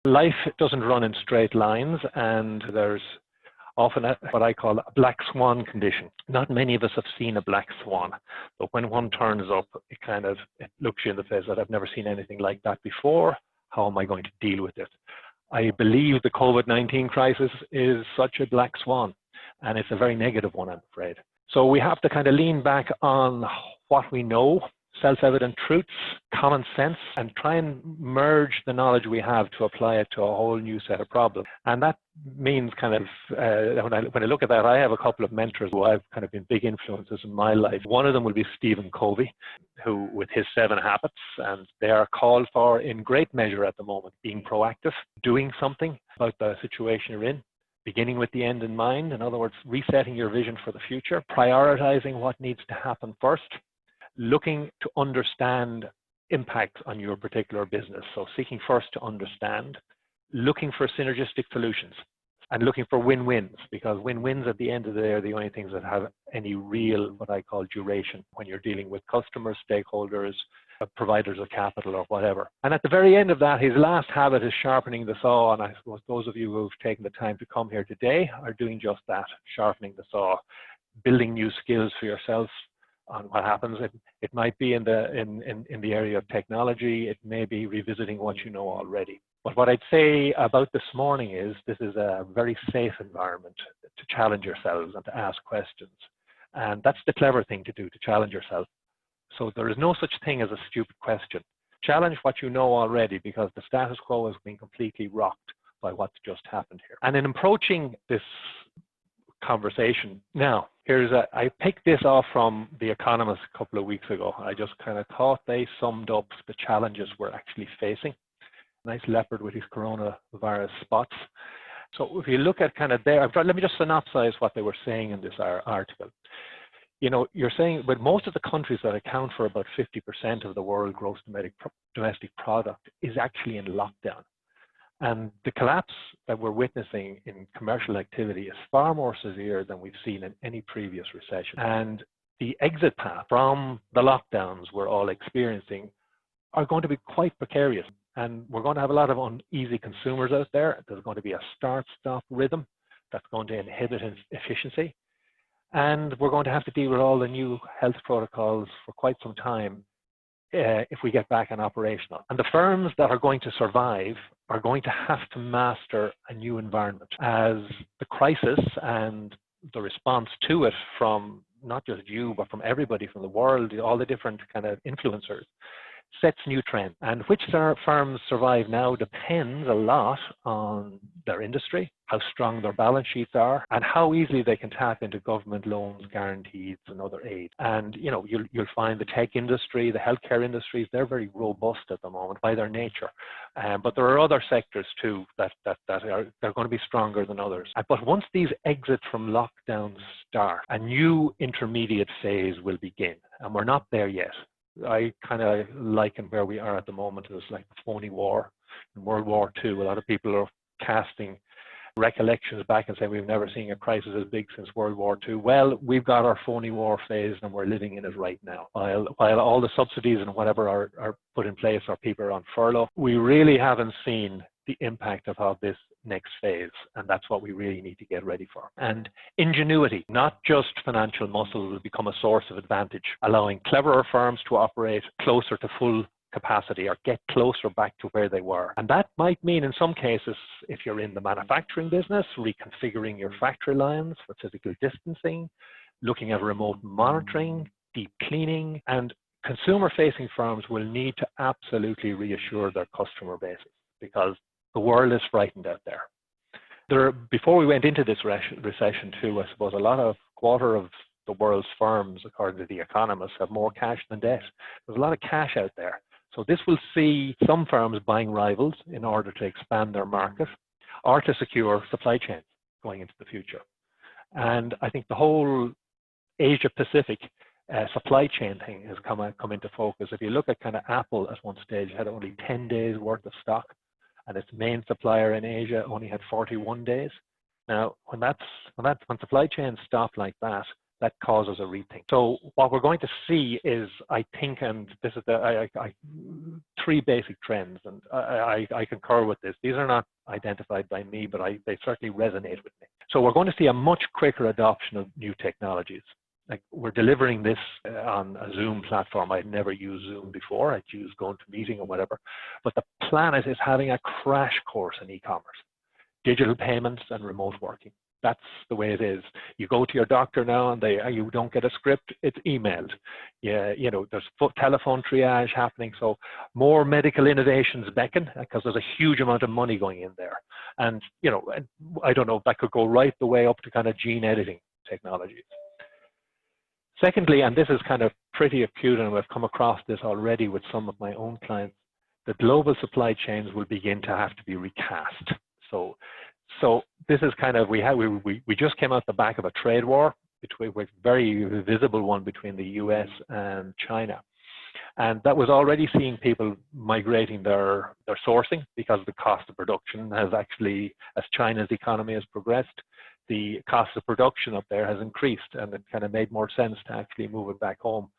Life doesn't run in straight lines, and there's often what I call a black swan condition. Not many of us have seen a black swan, but when one turns up, it looks you in the face that I've never seen anything like that before. How am I going to deal with it? I believe the COVID-19 crisis is such a black swan, and it's a very negative one, I'm afraid. So we have to kind of lean back on what we know, self-evident truths, common sense, and try and merge the knowledge we have to apply it to a whole new set of problems. And that means when I look at that, I have a couple of mentors who I've kind of been big influences in my life. One of them will be Stephen Covey, who with his 7 habits, and they are called for in great measure at the moment, being proactive, doing something about the situation you're in, beginning with the end in mind. In other words, resetting your vision for the future, prioritizing what needs to happen first, looking to understand impacts on your particular business. So seeking first to understand, looking for synergistic solutions, and looking for win-wins, because win-wins at the end of the day are the only things that have any real, what I call, duration when you're dealing with customers, stakeholders, providers of capital or whatever. And at the very end of that, his last habit is sharpening the saw. And I suppose those of you who've taken the time to come here today are doing just that, sharpening the saw, building new skills for yourself on what happens. It might be in the area of technology. It may be revisiting what you know already. But what I'd say about this morning is this is a very safe environment to challenge yourselves and to ask questions. And that's the clever thing to do, to challenge yourself. So there is no such thing as a stupid question. Challenge what you know already, because the status quo has been completely rocked by what's just happened here. And in approaching this conversation, now, I picked this off from The Economist a couple of weeks ago. I just kind of thought they summed up the challenges we're actually facing. Nice leopard with his coronavirus spots. So if you look at kind of there, let me just synopsize what they were saying in this article. You know, you're saying, but most of the countries that account for about 50% of the world gross domestic product is actually in lockdown. And the collapse that we're witnessing in commercial activity is far more severe than we've seen in any previous recession. And the exit path from the lockdowns we're all experiencing are going to be quite precarious. And we're going to have a lot of uneasy consumers out there. There's going to be a start-stop rhythm that's going to inhibit efficiency. And we're going to have to deal with all the new health protocols for quite some time if we get back on operational. And the firms that are going to survive are going to have to master a new environment as the crisis and the response to it from not just you, but from everybody from the world, all the different kind of influencers, sets new trends. And which firms survive now depends a lot on their industry, how strong their balance sheets are, and how easily they can tap into government loans, guarantees, and other aid. And you know, you'll find the tech industry, the healthcare industries, they're very robust at the moment by their nature. But there are other sectors too that they're going to be stronger than others. But once these exits from lockdowns start, a new intermediate phase will begin, and we're not there yet. I kind of liken where we are at the moment as like the phony war. In World War II, a lot of people are casting recollections back and saying we've never seen a crisis as big since World War II. Well, we've got our phony war phase and we're living in it right now. While all the subsidies and whatever are put in place or people are on furlough, we really haven't seen the impact of how this next phase, and that's what we really need to get ready for. And ingenuity, not just financial muscle, will become a source of advantage, allowing cleverer firms to operate closer to full capacity or get closer back to where they were. And that might mean in some cases, if you're in the manufacturing business, reconfiguring your factory lines for physical distancing, looking at remote monitoring, deep cleaning, and consumer-facing firms will need to absolutely reassure their customer bases because the world is frightened out there. Before we went into this recession too, I suppose a quarter of the world's firms, according to The Economist, have more cash than debt. There's a lot of cash out there. So this will see some firms buying rivals in order to expand their market or to secure supply chains going into the future. And I think the whole Asia Pacific supply chain thing has come into focus. If you look at kind of Apple at one stage, had only 10 days worth of stock, and its main supplier in Asia only had 41 days. Now, when supply chains stop like that, that causes a rethink. So what we're going to see is, I think, and this is three basic trends, and I concur with this. These are not identified by me, but they certainly resonate with me. So we're going to see a much quicker adoption of new technologies. Like, we're delivering this on a Zoom platform. I'd never used Zoom before. I'd used going to meeting or whatever. But the planet is having a crash course in e-commerce, digital payments and remote working. That's the way it is. You go to your doctor now and you don't get a script, it's emailed. Yeah, you know, there's telephone triage happening. So more medical innovations beckon, because there's a huge amount of money going in there. And, you know, I don't know, that could go right the way up to kind of gene editing technologies. Secondly, and this is kind of pretty acute, and we've come across this already with some of my own clients, the global supply chains will begin to have to be recast. So this is kind of, we just came out the back of a trade war, with very visible one between the US and China. And that was already seeing people migrating their sourcing, because the cost of production has actually, as China's economy has progressed, the cost of production up there has increased, and it kind of made more sense to actually move it back home.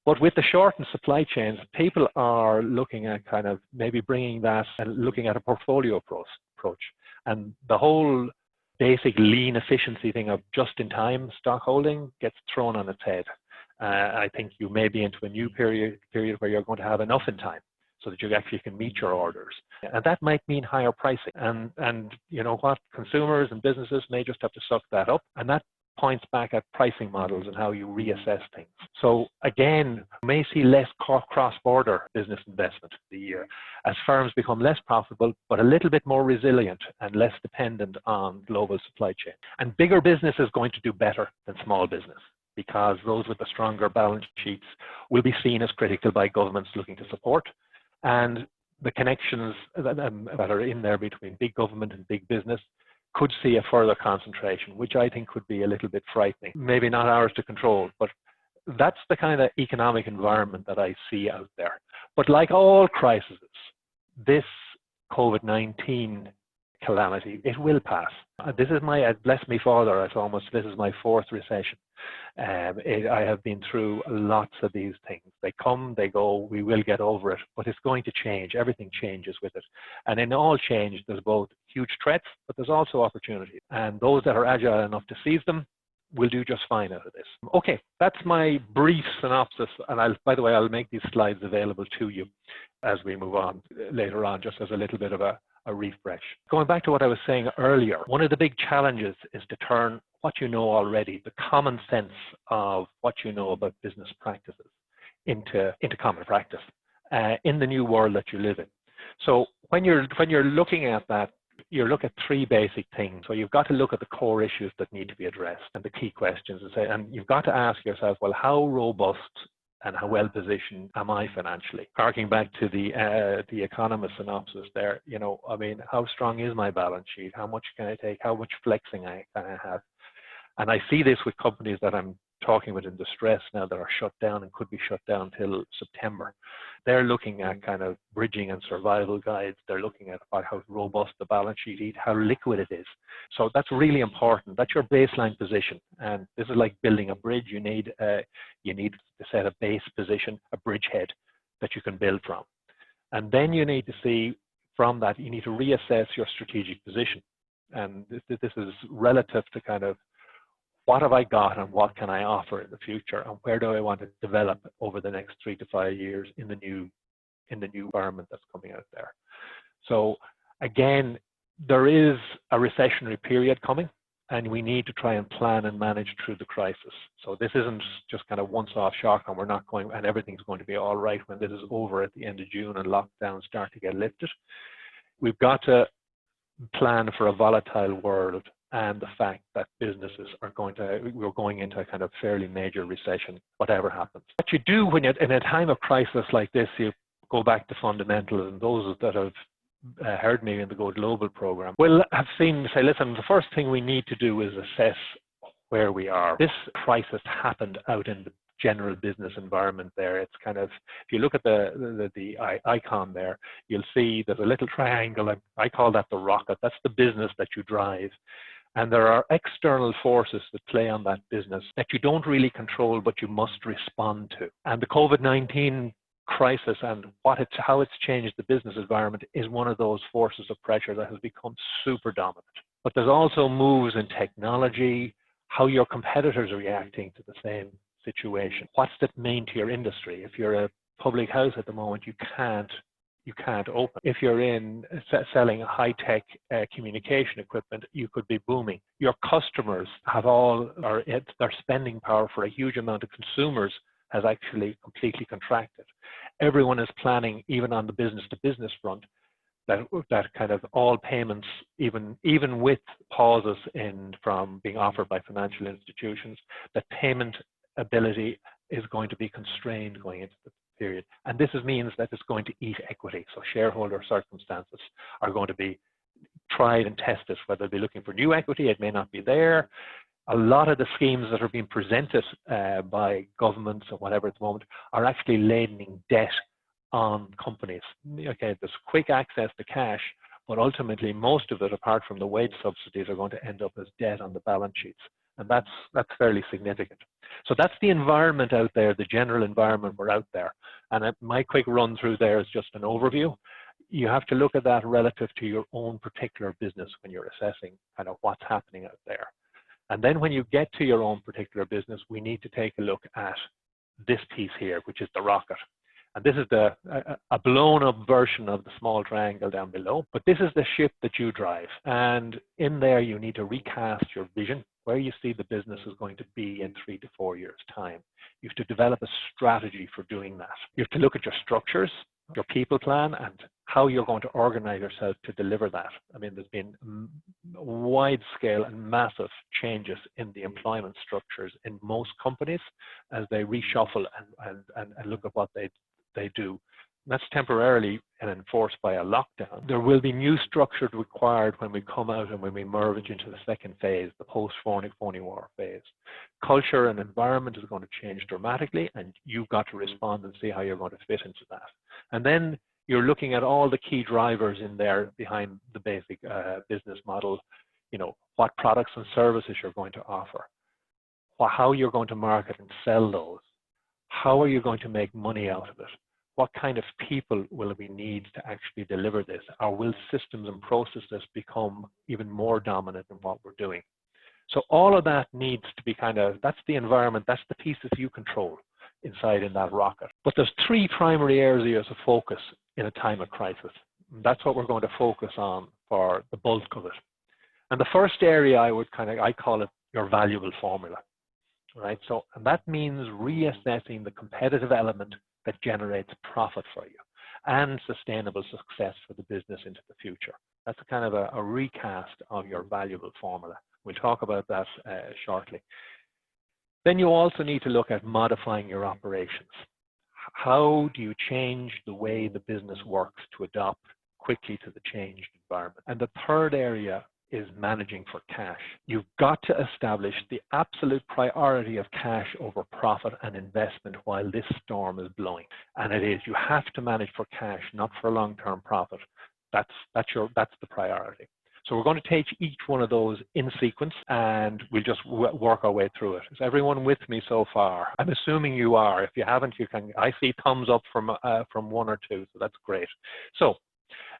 But with the shortened supply chains, people are looking at kind of maybe bringing that and looking at a portfolio approach. And the whole basic lean efficiency thing of just-in-time stock holding gets thrown on its head. I think you may be into a new period where you're going to have enough in time, so that you actually can meet your orders. And that might mean higher pricing. And you know what? Consumers and businesses may just have to suck that up. And that points back at pricing models and how you reassess things. So again, you may see less cross-border business investment the year as firms become less profitable, but a little bit more resilient and less dependent on global supply chain. And bigger business is going to do better than small business, because those with the stronger balance sheets will be seen as critical by governments looking to support. And the connections that are in there between big government and big business could see a further concentration, which I think could be a little bit frightening. Maybe not ours to control, but that's the kind of economic environment that I see out there. But like all crises, this COVID-19 calamity, it will pass. This is my, bless me father, this is my fourth recession. I have been through lots of these things. They come, they go, we will get over it, but it's going to change. Everything changes with it. And in all change, there's both huge threats, but there's also opportunities. And those that are agile enough to seize them will do just fine out of this. Okay, that's my brief synopsis. And by the way, I'll make these slides available to you as we move on later on, just as a little bit of a refresh. Going back to what I was saying earlier, one of the big challenges is to turn what you know already, the common sense of what you know about business practices, into common practice in the new world that you live in. So when you're looking at that, you look at three basic things. So you've got to look at the core issues that need to be addressed and the key questions, and you've got to ask yourself, well, how robust and how well positioned am I financially? Harking back to the economist synopsis there, you know, I mean, how strong is my balance sheet? How much can I take? How much flexing can I have? And I see this with companies that I'm talking with in distress now that are shut down and could be shut down till September. They're looking at kind of bridging and survival guides. They're looking at how robust the balance sheet is, how liquid it is. So that's really important. That's your baseline position. And this is like building a bridge. You need to set a base position, a bridgehead that you can build from. And then you need to see from that, you need to reassess your strategic position. And this is relative to kind of, what have I got and what can I offer in the future, and where do I want to develop over the next 3 to 5 years in the new environment that's coming out there. So again, there is a recessionary period coming, and we need to try and plan and manage through the crisis. So this isn't just kind of once-off shock and we're not going and everything's going to be all right when this is over at the end of June and lockdowns start to get lifted. We've got to plan for a volatile world and the fact that businesses we're going into a kind of fairly major recession, whatever happens. What you do when you're in a time of crisis like this, you go back to fundamentals, and those that have heard me in the Go Global program will have seen me say, listen, the first thing we need to do is assess where we are. This crisis happened out in the general business environment there. It's kind of, if you look at the icon there, you'll see there's a little triangle. I call that the rocket. That's the business that you drive. And there are external forces that play on that business that you don't really control, but you must respond to. And the COVID-19 crisis and how it's changed the business environment is one of those forces of pressure that has become super dominant. But there's also moves in technology, how your competitors are reacting to the same situation. What's the main to your industry? If you're a public house at the moment, you can't open. If you're in selling high-tech communication equipment, you could be booming. Your customers their spending power for a huge amount of consumers has actually completely contracted. Everyone is planning, even on the business-to-business front, that kind of all payments, even with pauses from being offered by financial institutions, that payment ability is going to be constrained going into the period. And this means that it's going to eat equity. So shareholder circumstances are going to be tried and tested, whether they'll be looking for new equity, it may not be there. A lot of the schemes that are being presented by governments or whatever at the moment are actually ladening debt on companies. Okay, there's quick access to cash, but ultimately most of it, apart from the wage subsidies, are going to end up as debt on the balance sheets. And that's fairly significant. So that's the environment out there, the general environment we're out there. And my quick run through there is just an overview. You have to look at that relative to your own particular business when you're assessing kind of what's happening out there. And then when you get to your own particular business, we need to take a look at this piece here, which is the rocket. And this is a blown up version of the small triangle down below, but this is the ship that you drive. And in there, you need to recast your vision, where you see the business is going to be in 3 to 4 years' time. You have to develop a strategy for doing that. You have to look at your structures, your people plan, and how you're going to organize yourself to deliver that. I mean, there's been wide scale and massive changes in the employment structures in most companies as they reshuffle and look at what they do. That's temporarily enforced by a lockdown. There will be new structures required when we come out and when we merge into the second phase, the post-phony war phase. Culture and environment is going to change dramatically, and you've got to respond and see how you're going to fit into that. And then you're looking at all the key drivers in there behind the basic business model. You know, what products and services you're going to offer, how you're going to market and sell those. How are you going to make money out of it? What kind of people will we need to actually deliver this? Or will systems and processes become even more dominant in what we're doing? So all of that needs to be that's the environment, that's the pieces you control inside in that rocket. But there's 3 primary areas of focus in a time of crisis. That's what we're going to focus on for the bulk of it. And the first area I call it your valuable formula. Right, so and that means reassessing the competitive element that generates profit for you and sustainable success for the business into the future. That's kind of a recast of your valuable formula. We'll talk about that shortly. Then you also need to look at modifying your operations. How do you change the way the business works to adapt quickly to the changed environment? And the third area is managing for cash. You've got to establish the absolute priority of cash over profit and investment while this storm is blowing. And it is, you have to manage for cash, not for long-term profit. That's the priority. So we're going to take each one of those in sequence, and we'll just work our way through it. Is everyone with me so far? I'm assuming you are. If you haven't, you can. I see thumbs up from 1 or 2, so that's great. So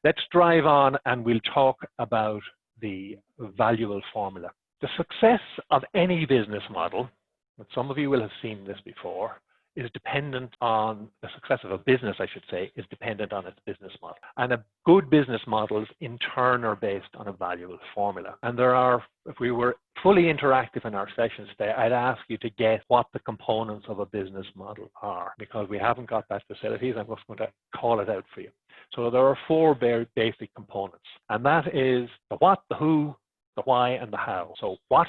let's drive on, and we'll talk about the valuable formula. The success of any business model, and some of you will have seen this before, is dependent on the success of a business, I should say, is dependent on its business model. And a good business models in turn are based on a valuable formula. And there are, if we were fully interactive in our sessions today, I'd ask you to guess what the components of a business model are, because we haven't got that facilities. I'm just going to call it out for you. So there are 4 basic components, and that is the what, the who, the why, and the how. So what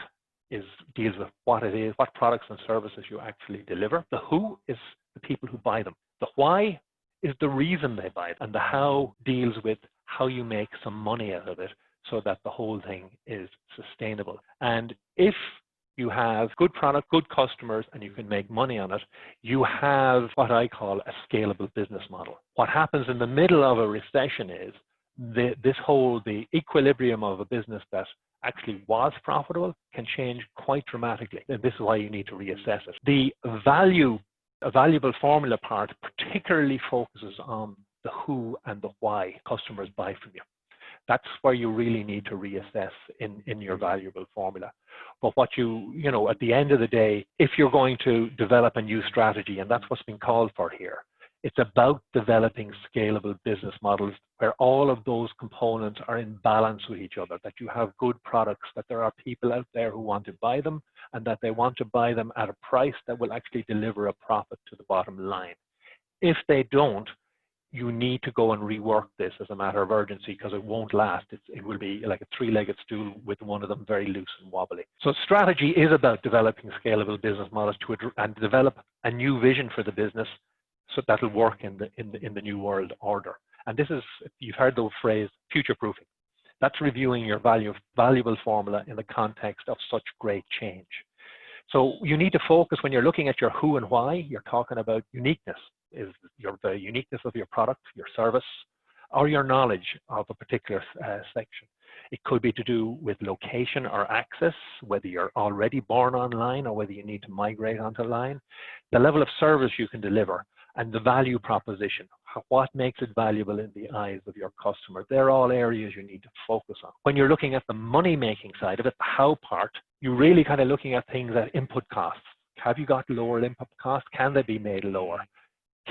deals with what it is, what products and services you actually deliver. The who is the people who buy them. The why is the reason they buy it, and the how deals with how you make some money out of it so that the whole thing is sustainable. And if you have good product, good customers, and you can make money on it, you have what I call a scalable business model. What happens in the middle of a recession is the equilibrium of a business that actually was profitable can change quite dramatically. And this is why you need to reassess it. The a valuable formula part particularly focuses on the who and the why customers buy from you. That's where you really need to reassess in your valuable formula. But what at the end of the day, if you're going to develop a new strategy, and that's what's been called for here, it's about developing scalable business models where all of those components are in balance with each other, that you have good products, that there are people out there who want to buy them, and that they want to buy them at a price that will actually deliver a profit to the bottom line. If they don't, you need to go and rework this as a matter of urgency, because it won't last. It will be like a three-legged stool with one of them very loose and wobbly. So strategy is about developing scalable business models and develop a new vision for the business so that'll work in the new world order. And this is, you've heard the phrase future-proofing. That's reviewing your valuable formula in the context of such great change. So you need to focus when you're looking at your who and why. You're talking about uniqueness. Is the uniqueness of your product, your service, or your knowledge of a particular section. It could be to do with location or access, whether you're already born online or whether you need to migrate onto line, the level of service you can deliver, and the value proposition. What makes it valuable in the eyes of your customer? They're all areas you need to focus on. When you're looking at the money-making side of it, the how part, you're really kind of looking at things like input costs. Have you got lower input costs? Can they be made lower?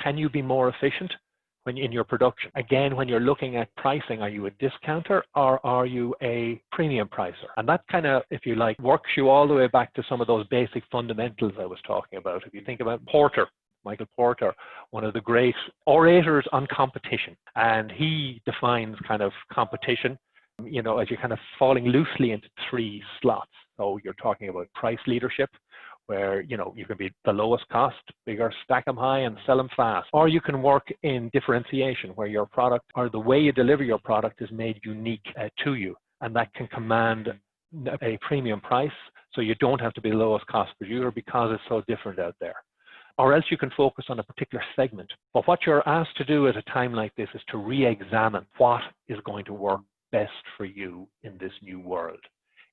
Can you be more efficient when in your production? Again, when you're looking at pricing, are you a discounter or are you a premium pricer? And that kind of, if you like, works you all the way back to some of those basic fundamentals I was talking about. If you think about Michael Porter, one of the great orators on competition, and he defines kind of competition, as you're kind of falling loosely into three slots. So you're talking about price leadership, where you can be the lowest cost, bigger, stack them high and sell them fast. Or you can work in differentiation, where your product or the way you deliver your product is made unique to you, and that can command a premium price, so you don't have to be the lowest cost producer because it's so different out there. Or else you can focus on a particular segment. But what you're asked to do at a time like this is to re-examine what is going to work best for you in this new world.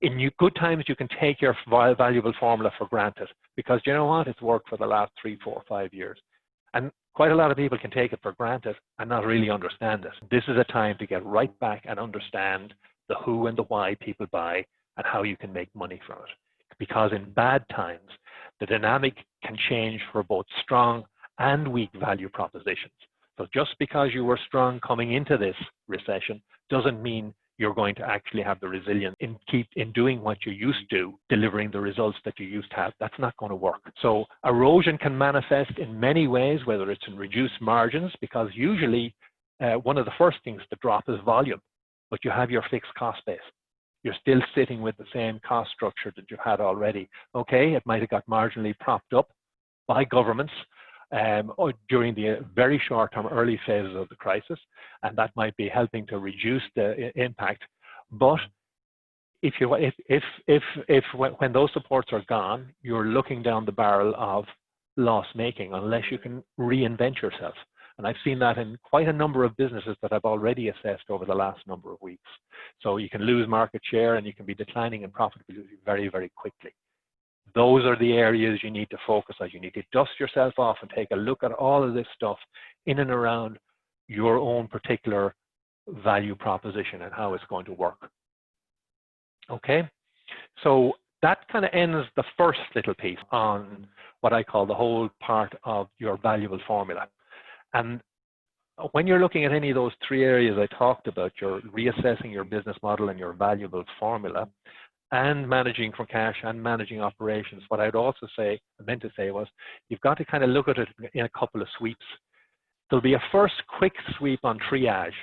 In good times, you can take your valuable formula for granted, because you know what? It's worked for the last 3, 4, 5 years. And quite a lot of people can take it for granted and not really understand it. This is a time to get right back and understand the who and the why people buy and how you can make money from it. Because in bad times, the dynamic can change for both strong and weak value propositions. So just because you were strong coming into this recession doesn't mean you're going to actually have the resilience in doing what you used to, delivering the results that you used to have. That's not going to work. So erosion can manifest in many ways, whether it's in reduced margins, because usually one of the first things to drop is volume, but you have your fixed cost base. You're still sitting with the same cost structure that you had already. Okay, it might have got marginally propped up by governments or during the very short-term early phases of the crisis, and that might be helping to reduce the impact. But when those supports are gone, you're looking down the barrel of loss-making unless you can reinvent yourself. And I've seen that in quite a number of businesses that I've already assessed over the last number of weeks. So you can lose market share and you can be declining in profitability very, very quickly. Those are the areas you need to focus on. You need to dust yourself off and take a look at all of this stuff in and around your own particular value proposition and how it's going to work. Okay, so that kind of ends the first little piece on what I call the whole part of your valuable formula. And when you're looking at any of those three areas I talked about, you're reassessing your business model and your valuable formula, and managing for cash and managing operations. What I'd also say, I meant to say was, you've got to kind of look at it in a couple of sweeps. There'll be a first quick sweep on triage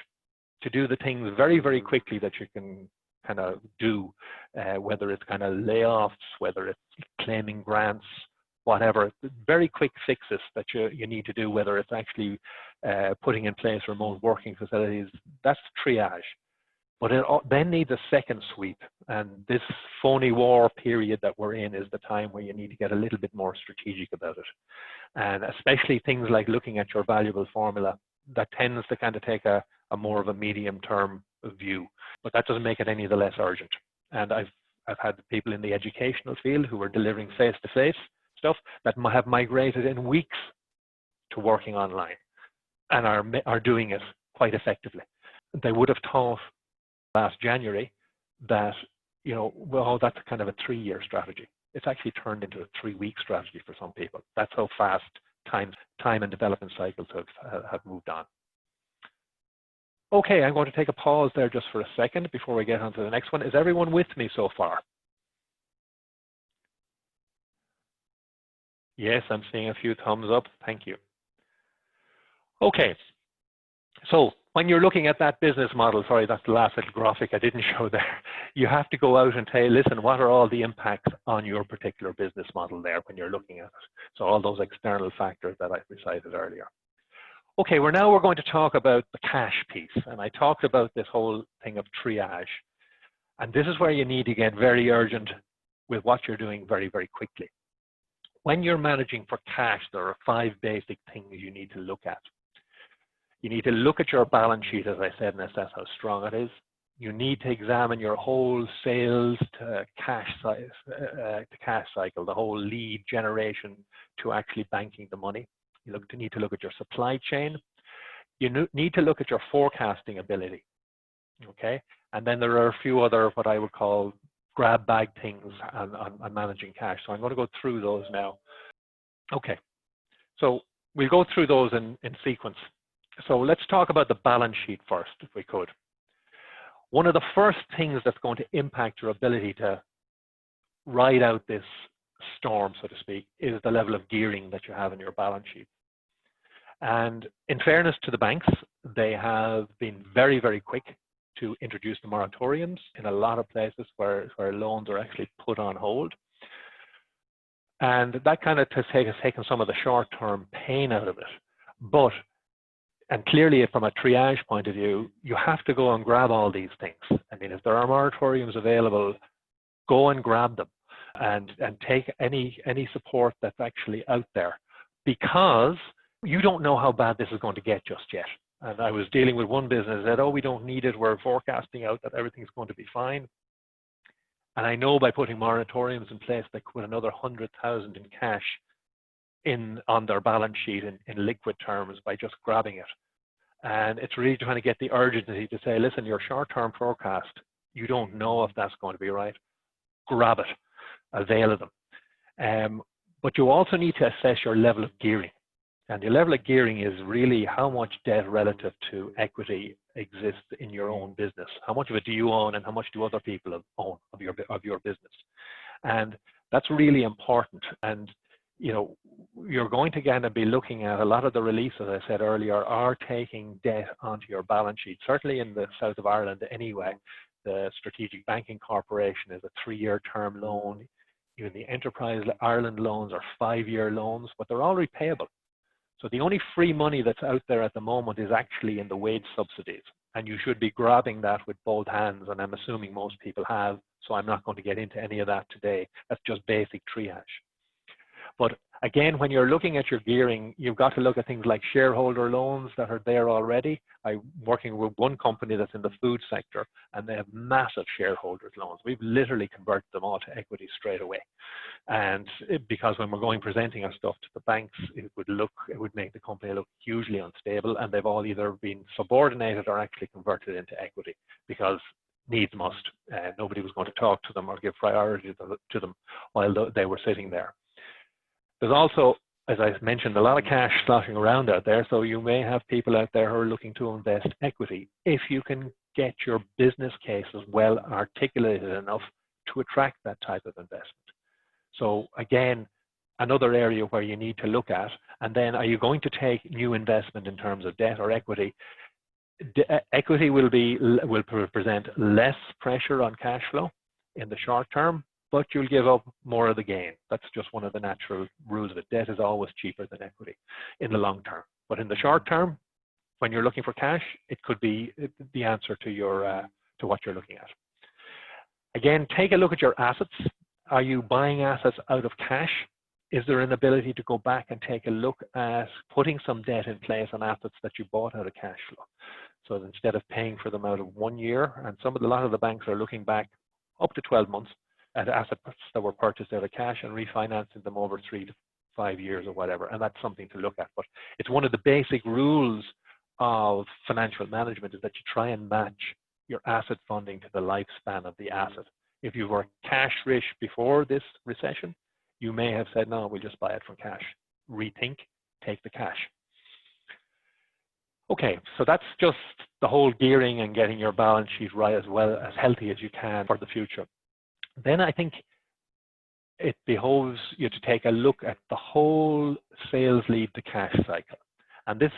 to do the things very, very quickly that you can kind of do, whether it's kind of layoffs, whether it's claiming grants, whatever, very quick fixes that you need to do, whether it's actually putting in place remote working facilities. That's triage. But it then needs a second sweep, and this phony war period that we're in is the time where you need to get a little bit more strategic about it. And especially things like looking at your valuable formula, that tends to kind of take a more of a medium-term view, but that doesn't make it any the less urgent. And I've had people in the educational field who are delivering face-to-face stuff that have migrated in weeks to working online and are doing it quite effectively. They would have thought last January that, well, that's kind of a 3-year strategy. It's actually turned into a 3-week strategy for some people. That's how fast time and development cycles have moved on. Okay, I'm going to take a pause there just for a second before we get on to the next one. Is everyone with me so far? Yes, I'm seeing a few thumbs up. Thank you. Okay, so when you're looking at that business model, sorry, that's the last little graphic I didn't show there. You have to go out and say, listen, what are all the impacts on your particular business model there when you're looking at it? So all those external factors that I recited earlier. Okay, we're going to talk about the cash piece. And I talked about this whole thing of triage. And this is where you need to get very urgent with what you're doing very, very quickly. When you're managing for cash, there are 5 basic things you need to look at. You need to look at your balance sheet, as I said, and assess how strong it is. You need to examine your whole sales to cash cycle, the whole lead generation to actually banking the money. You need to look at your supply chain. You need to look at your forecasting ability, okay? And then there are a few other, what I would call, grab bag things on managing cash. So I'm going to go through those now. Okay, so we'll go through those in sequence. So let's talk about the balance sheet first, if we could. One of the first things that's going to impact your ability to ride out this storm, so to speak, is the level of gearing that you have in your balance sheet. And in fairness to the banks, they have been very, very quick to introduce the moratoriums in a lot of places where loans are actually put on hold. And that kind of has taken some of the short-term pain out of it. And clearly from a triage point of view, you have to go and grab all these things. I mean, if there are moratoriums available, go and grab them and take any support that's actually out there, because you don't know how bad this is going to get just yet. And I was dealing with one business that, oh, we don't need it. We're forecasting out that everything's going to be fine. And I know by putting moratoriums in place, they could put another 100,000 in cash on their balance sheet in liquid terms by just grabbing it. And it's really trying to get the urgency to say, listen, your short-term forecast, you don't know if that's going to be right. Grab it, avail of them. But you also need to assess your level of gearing. And your level of gearing is really how much debt relative to equity exists in your own business. How much of it do you own and how much do other people own of your business? And that's really important. And you're going to kind of be looking at a lot of the reliefs, as I said earlier, are taking debt onto your balance sheet. Certainly in the south of Ireland anyway, the Strategic Banking Corporation is a 3-year term loan. Even the Enterprise Ireland loans are 5-year loans, but they're all repayable. So the only free money that's out there at the moment is actually in the wage subsidies. And you should be grabbing that with both hands, and I'm assuming most people have, so I'm not going to get into any of that today. That's just basic triage. But again, when you're looking at your gearing, you've got to look at things like shareholder loans that are there already. I'm working with one company that's in the food sector, and they have massive shareholders loans. We've literally converted them all to equity straight away. And because when we're going presenting our stuff to the banks, it would make the company look hugely unstable, and they've all either been subordinated or actually converted into equity because needs must. Nobody was going to talk to them or give priority to them while they were sitting there. There's also, as I mentioned, a lot of cash sloshing around out there, so you may have people out there who are looking to invest equity if you can get your business cases well articulated enough to attract that type of investment. So again, another area where you need to look at, and then are you going to take new investment in terms of debt or equity? Equity will present less pressure on cash flow in the short term, but you'll give up more of the gain. That's just one of the natural rules of it. Debt is always cheaper than equity in the long term. But in the short term, when you're looking for cash, it could be the answer to what you're looking at. Again, take a look at your assets. Are you buying assets out of cash? Is there an ability to go back and take a look at putting some debt in place on assets that you bought out of cash flow? So instead of paying for them out of 1 year, and a lot of the banks are looking back up to 12 months at assets that were purchased out of cash and refinancing them over 3 to 5 years or whatever. And that's something to look at. But it's one of the basic rules of financial management is that you try and match your asset funding to the lifespan of the asset. If you were cash rich before this recession, you may have said, no, we'll just buy it for cash. Rethink, take the cash. Okay, so that's just the whole gearing and getting your balance sheet right as well, as healthy as you can for the future. Then I think it behoves you to take a look at the whole sales lead to cash cycle. And this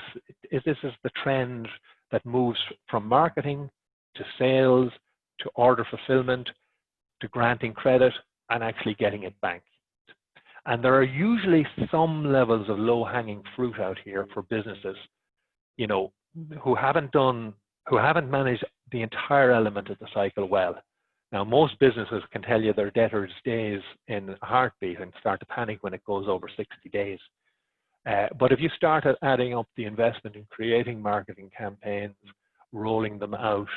is the trend that moves from marketing to sales to order fulfillment to granting credit and actually getting it banked. And there are usually some levels of low-hanging fruit out here for businesses, you know, who haven't managed the entire element of the cycle well. Now, most businesses can tell you their debtors days in a heartbeat and start to panic when it goes over 60 days. But if you start adding up the investment in creating marketing campaigns, rolling them out,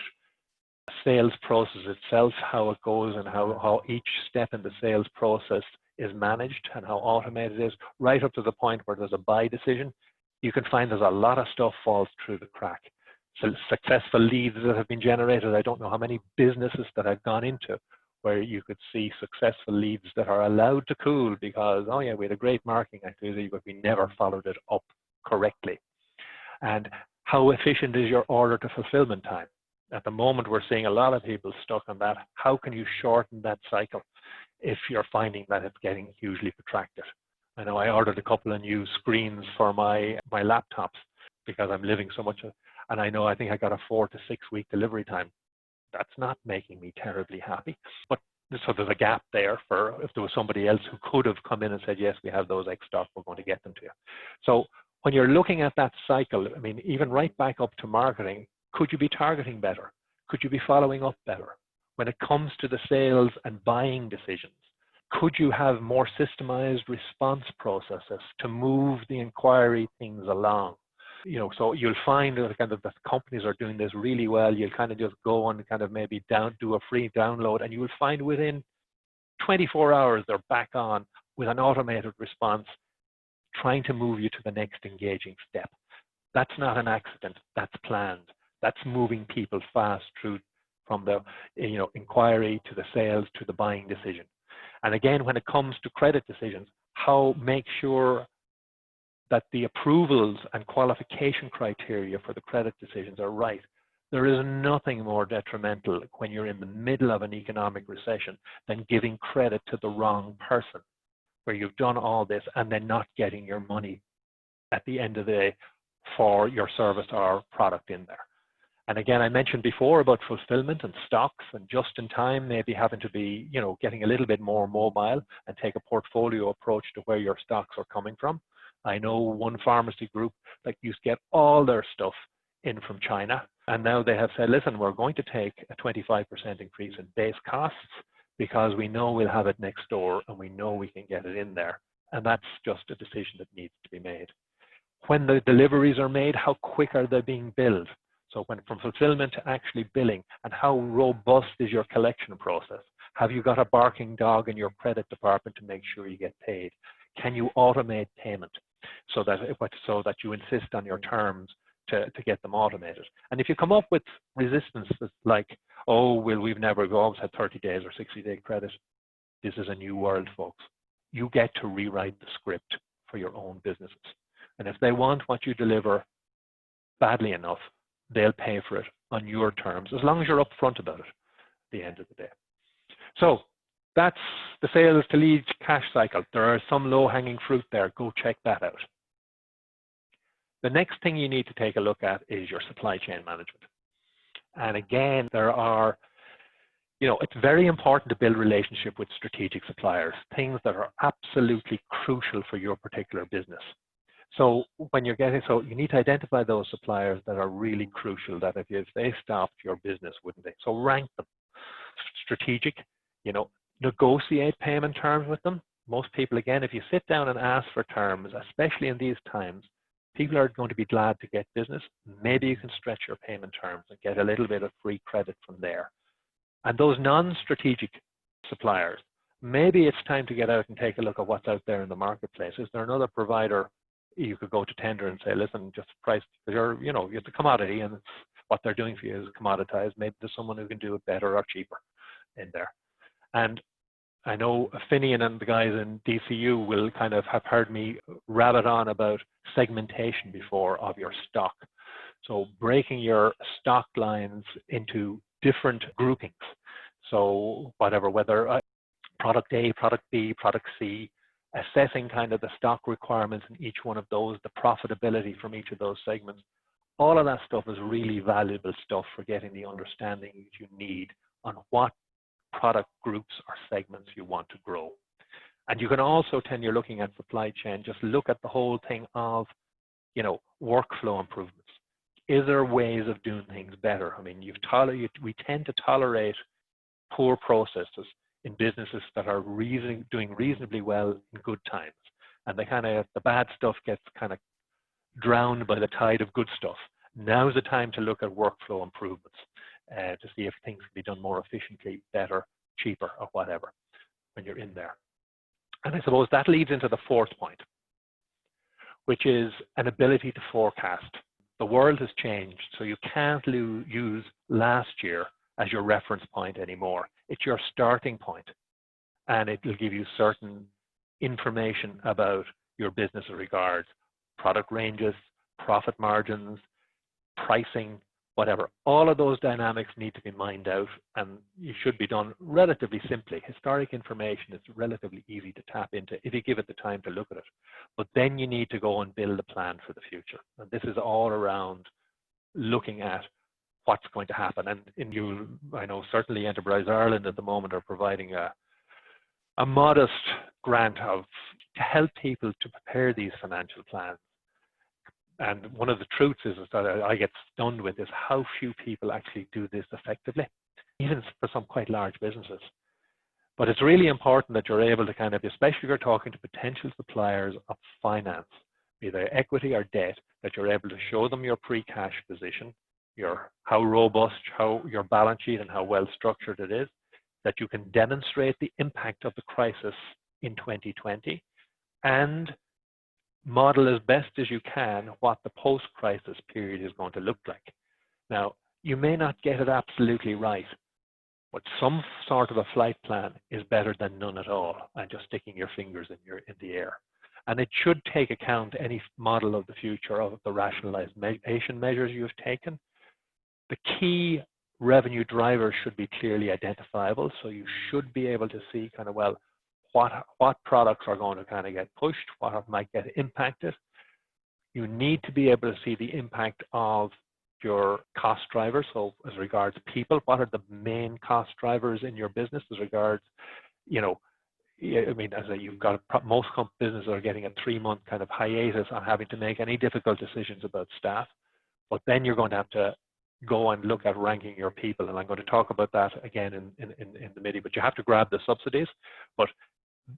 sales process itself, how it goes and how each step in the sales process is managed and how automated it is, right up to the point where there's a buy decision, you can find there's a lot of stuff falls through the crack. So successful leads that have been generated, I don't know how many businesses that I've gone into where you could see successful leads that are allowed to cool because, oh yeah, we had a great marketing activity, but we never followed it up correctly. And how efficient is your order to fulfillment time? At the moment, we're seeing a lot of people stuck on that. How can you shorten that cycle if you're finding that it's getting hugely protracted? I know I ordered a couple of new screens for my laptops because I'm living so much, and I think I got a 4 to 6 week delivery time. That's not making me terribly happy. But so there's a gap there for if there was somebody else who could have come in and said, yes, we have those X stock, we're going to get them to you. So when you're looking at that cycle, I mean, even right back up to marketing, could you be targeting better? Could you be following up better? When it comes to the sales and buying decisions, could you have more systemized response processes to move the inquiry things along? You know, so you'll find that kind of the companies are doing this really well. You'll kind of just go and kind of maybe do a free download, and you will find within 24 hours they're back on with an automated response, trying to move you to the next engaging step. That's not an accident. That's planned. That's moving people fast through from the inquiry to the sales to the buying decision. And again, when it comes to credit decisions, how make sure that the approvals and qualification criteria for the credit decisions are right. There is nothing more detrimental when you're in the middle of an economic recession than giving credit to the wrong person, where you've done all this and then not getting your money at the end of the day for your service or product in there. And again, I mentioned before about fulfillment and stocks and just in time, maybe having to be, getting a little bit more mobile and take a portfolio approach to where your stocks are coming from. I know one pharmacy group that used to get all their stuff in from China. And now they have said, listen, we're going to take a 25% increase in base costs because we know we'll have it next door and we know we can get it in there. And that's just a decision that needs to be made. When the deliveries are made, how quick are they being billed? So when from fulfillment to actually billing, and how robust is your collection process? Have you got a barking dog in your credit department to make sure you get paid? Can you automate payment so that you insist on your terms to get them automated? And if you come up with resistance like, oh, well, we've always had 30 days or 60-day credit, this is a new world, folks. You get to rewrite the script for your own businesses. And if they want what you deliver badly enough, they'll pay for it on your terms, as long as you're upfront about it at the end of the day. So that's the sales to lead cash cycle. There are some low-hanging fruit there. Go check that out. The next thing you need to take a look at is your supply chain management. And again, there are, it's very important to build relationship with strategic suppliers, things that are absolutely crucial for your particular business. So when you need to identify those suppliers that are really crucial, that if they stopped, your business wouldn't they? So rank them. Strategic, negotiate payment terms with them. Most people, again, if you sit down and ask for terms, especially in these times, people are going to be glad to get business. Maybe you can stretch your payment terms and get a little bit of free credit from there. And those non-strategic suppliers, maybe it's time to get out and take a look at what's out there in the marketplace. Is there another provider you could go to tender and say, listen, just price, because you're the commodity and it's, what they're doing for you is commoditized. Maybe there's someone who can do it better or cheaper in there. And I know Finian and the guys in DCU will kind of have heard me rabbit on about segmentation before of your stock. So breaking your stock lines into different groupings. So whatever, whether product A, product B, product C, assessing kind of the stock requirements in each one of those, the profitability from each of those segments. All of that stuff is really valuable stuff for getting the understanding that you need on what product groups or segments you want to grow. And you can also, when you're looking at supply chain, just look at the whole thing of, workflow improvements. Is there ways of doing things better? I mean, we tend to tolerate poor processes in businesses that are doing reasonably well in good times. And the bad stuff gets kind of drowned by the tide of good stuff. Now's the time to look at workflow improvements to see if things can be done more efficiently, better, cheaper, or whatever when you're in there. And I suppose that leads into the fourth point, which is an ability to forecast. The world has changed, so you can't use last year as your reference point anymore. It's your starting point, and it will give you certain information about your business in regards product ranges, profit margins, pricing, whatever. All of those dynamics need to be mined out, and it should be done relatively simply. Historic information is relatively easy to tap into if you give it the time to look at it. But then you need to go and build a plan for the future. And this is all around looking at what's going to happen. And I know certainly Enterprise Ireland at the moment are providing a modest grant to help people to prepare these financial plans. And one of the truths is that I get stunned with is how few people actually do this effectively, even for some quite large businesses. But it's really important that you're able to kind of, especially if you're talking to potential suppliers of finance, be they equity or debt, that you're able to show them your pre-cash position, how robust your balance sheet and how well structured it is, that you can demonstrate the impact of the crisis in 2020, and model as best as you can what the post-crisis period is going to look like. Now, you may not get it absolutely right, but some sort of a flight plan is better than none at all, and just sticking your fingers in the air. And it should take account any model of the future of the rationalization measures you've taken. The key revenue drivers should be clearly identifiable, so you should be able to see kind of, well, what products are going to kind of get pushed, what might get impacted. You need to be able to see the impact of your cost drivers. So as regards people, what are the main cost drivers in your business as regards, I mean, as you've got most businesses are getting a 3-month kind of hiatus on having to make any difficult decisions about staff. But then you're going to have to go and look at ranking your people, and I'm going to talk about that again in the MIDI. But you have to grab the subsidies. But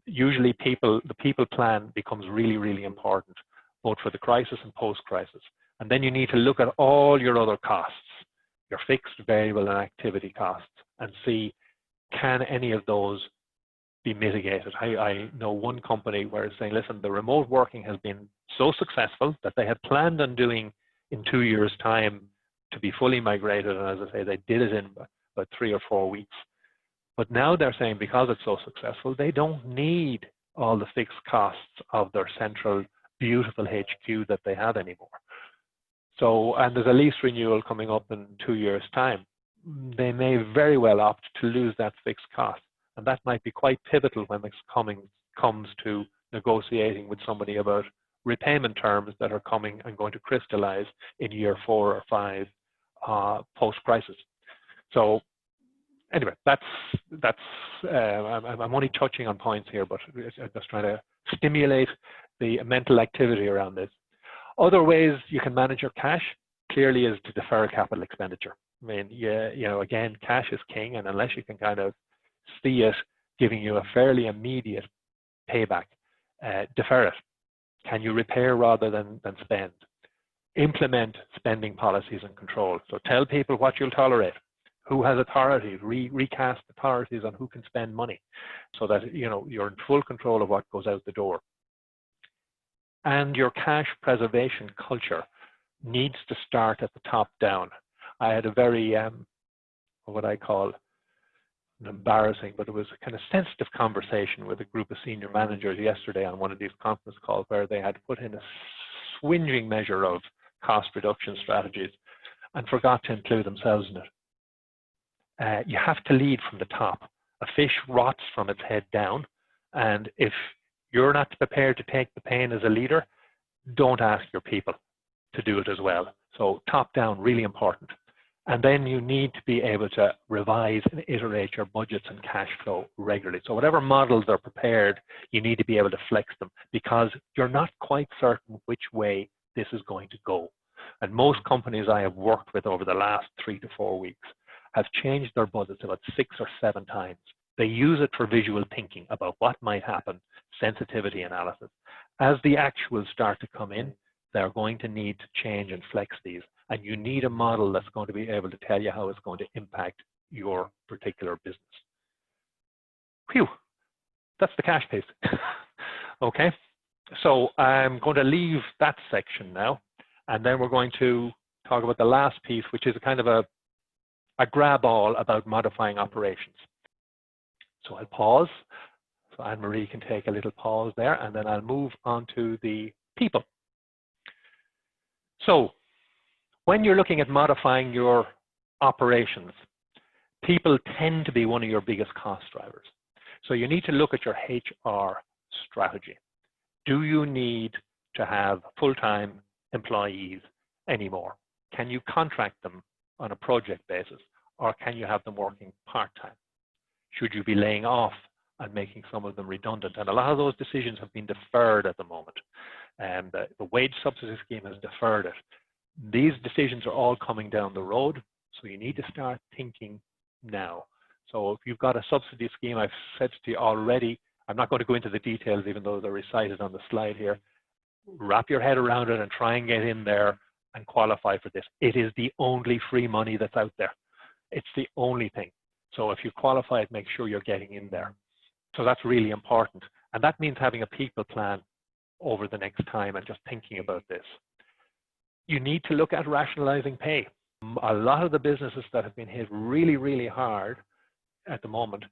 usually the people plan becomes really, really important, both for the crisis and post-crisis. And then you need to look at all your other costs, your fixed, variable, and activity costs, and see, can any of those be mitigated? I know one company where it's saying, listen, the remote working has been so successful that they had planned on doing in 2 years' time to be fully migrated. And as I say, they did it in about 3 or 4 weeks. But now they're saying, because it's so successful, they don't need all the fixed costs of their central, beautiful HQ that they have anymore. So, and there's a lease renewal coming up in 2 years' time. They may very well opt to lose that fixed cost. And that might be quite pivotal when it comes to negotiating with somebody about repayment terms that are coming and going to crystallize in year 4 or 5 post-crisis. So anyway, I'm only touching on points here, but I'm just trying to stimulate the mental activity around this. Other ways you can manage your cash clearly is to defer capital expenditure. I mean, again, cash is king, and unless you can kind of see it giving you a fairly immediate payback, defer it. Can you repair rather than spend? Implement spending policies and controls. So tell people what you'll tolerate, who has authority, recast authorities on who can spend money, so that you're in full control of what goes out the door. And your cash preservation culture needs to start at the top down. I had a very, what I call embarrassing, but it was a kind of sensitive conversation with a group of senior managers yesterday on one of these conference calls, where they had put in a swinging measure of cost reduction strategies and forgot to include themselves in it. You have to lead from the top. A fish rots from its head down, and if you're not prepared to take the pain as a leader, don't ask your people to do it as well. So top down, really important. And then you need to be able to revise and iterate your budgets and cash flow regularly. So whatever models are prepared, you need to be able to flex them, because you're not quite certain which way this is going to go. And most companies I have worked with over the last 3 to 4 weeks have changed their budgets about 6 or 7 times. They use it for visual thinking about what might happen, sensitivity analysis. As the actuals start to come in, they're going to need to change and flex these. And you need a model that's going to be able to tell you how it's going to impact your particular business. Phew, that's the cash piece. Okay, so I'm going to leave that section now, and then we're going to talk about the last piece, which is a kind of a grab all about modifying operations. So I'll pause. So Anne-Marie can take a little pause there, and then I'll move on to the people. So when you're looking at modifying your operations, people tend to be one of your biggest cost drivers. So you need to look at your HR strategy. Do you need to have full-time employees anymore? Can you contract them on a project basis, or can you have them working part-time? Should you be laying off and making some of them redundant? And a lot of those decisions have been deferred at the moment. And the wage subsidy scheme has deferred it. These decisions are all coming down the road, so you need to start thinking now. So if you've got a subsidy scheme, I've said to you already, I'm not going to go into the details even though they're recited on the slide here. Wrap your head around it and try and get in there and qualify for this. It is the only free money that's out there. It's the only thing. So if you qualify it, make sure you're getting in there. So that's really important. And that means having a people plan over the next time and just thinking about this. You need to look at rationalizing pay. A lot of the businesses that have been hit really, really hard at the moment,